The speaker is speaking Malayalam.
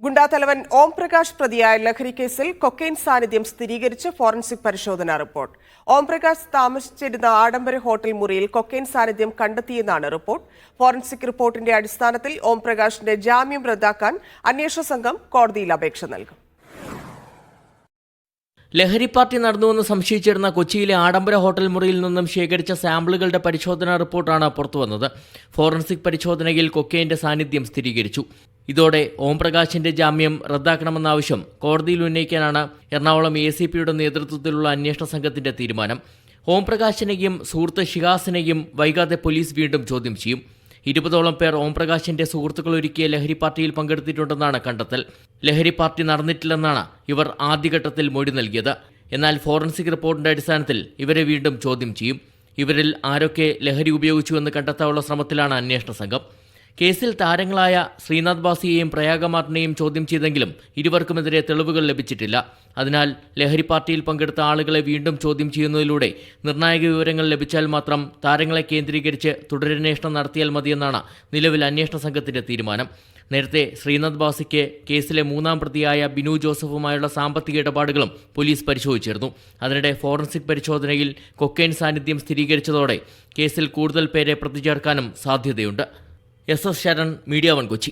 ഗുണ്ടാതലവൻ ഓം പ്രകാശ് പ്രതിയായ ലഹരി കേസിൽ കൊക്കൈൻ സാന്നിധ്യം സ്ഥിരീകരിച്ച് ഫോറൻസിക് പരിശോധനാ റിപ്പോർട്ട്. ഓം പ്രകാശ് താമസിച്ചിരുന്ന ആഡംബര ഹോട്ടൽ മുറിയിൽ കൊക്കൈൻ സാന്നിധ്യം കണ്ടെത്തിയെന്നാണ് റിപ്പോർട്ട്. ഫോറൻസിക് റിപ്പോർട്ടിന്റെ അടിസ്ഥാനത്തിൽ ഓം പ്രകാശിന്റെ ജാമ്യം റദ്ദാക്കാൻ അന്വേഷണ സംഘം കോടതിയിൽ അപേക്ഷ നൽകും. ലഹരി പാർട്ടി നടന്നുവെന്ന് സംശയിച്ചിരുന്ന കൊച്ചിയിലെ ആഡംബര ഹോട്ടൽ മുറിയിൽ നിന്നും ശേഖരിച്ച സാമ്പിളുകളുടെ പരിശോധനാ റിപ്പോർട്ടാണ് പുറത്തുവന്നത്. ഫോറൻസിക് പരിശോധനയിൽ കൊക്കൈന്റെ സാന്നിധ്യം സ്ഥിരീകരിച്ചു. ഇതോടെ ഓം പ്രകാശിന്റെ ജാമ്യം റദ്ദാക്കണമെന്ന ആവശ്യം കോടതിയിൽ ഉന്നയിക്കാനാണ് എറണാകുളം ACPയുടെ നേതൃത്വത്തിലുള്ള അന്വേഷണ സംഘത്തിന്റെ തീരുമാനം. ഓം പ്രകാശിനെയും സുഹൃത്ത് ഷിഹാസിനെയും വൈകാതെ പോലീസ് വീണ്ടും ചോദ്യം ചെയ്യും. 20ഓളം പേർ ഓം പ്രകാശിന്റെ സുഹൃത്തുക്കൾ ഒരുക്കിയ ലഹരി പാർട്ടിയിൽ പങ്കെടുത്തിട്ടുണ്ടെന്നാണ് കണ്ടെത്തൽ. ലഹരി പാർട്ടി നടന്നിട്ടില്ലെന്നാണ് ഇവർ ആദ്യഘട്ടത്തിൽ മൊഴി നൽകിയത്. എന്നാൽ ഫോറൻസിക് റിപ്പോർട്ടിന്റെ അടിസ്ഥാനത്തിൽ ഇവരെ വീണ്ടും ചോദ്യം ചെയ്യും. ഇവരിൽ ആരൊക്കെ ലഹരി ഉപയോഗിച്ചുവെന്ന് കണ്ടെത്താനുള്ള ശ്രമത്തിലാണ് അന്വേഷണ സംഘം. കേസിൽ താരങ്ങളായ ശ്രീനാഥ് ബാസിയെയും പ്രയാഗ മാർട്ടിനെയും ചോദ്യം ചെയ്തെങ്കിലും ഇരുവർക്കുമെതിരെ തെളിവുകൾ ലഭിച്ചിട്ടില്ല. അതിനാൽ ലഹരി പാർട്ടിയിൽ പങ്കെടുത്ത ആളുകളെ വീണ്ടും ചോദ്യം ചെയ്യുന്നതിലൂടെ നിർണായക വിവരങ്ങൾ ലഭിച്ചാൽ മാത്രം താരങ്ങളെ കേന്ദ്രീകരിച്ച് തുടരന്വേഷണം നടത്തിയാൽ മതിയെന്നാണ് നിലവിൽ അന്വേഷണ സംഘത്തിന്റെ തീരുമാനം. നേരത്തെ ശ്രീനാഥ് ബാസിക്ക് കേസിലെ 3ാം പ്രതിയായ ബിനു ജോസഫുമായുള്ള സാമ്പത്തിക ഇടപാടുകളും പോലീസ് പരിശോധിച്ചിരുന്നു. അതിനിടെ ഫോറൻസിക് പരിശോധനയിൽ കൊക്കൈൻ സാന്നിധ്യം സ്ഥിരീകരിച്ചതോടെ കേസിൽ കൂടുതൽ പേരെ പ്രതി ചേർക്കാനും സാധ്യതയുണ്ട്. SS Sharan, media 1 Kochi.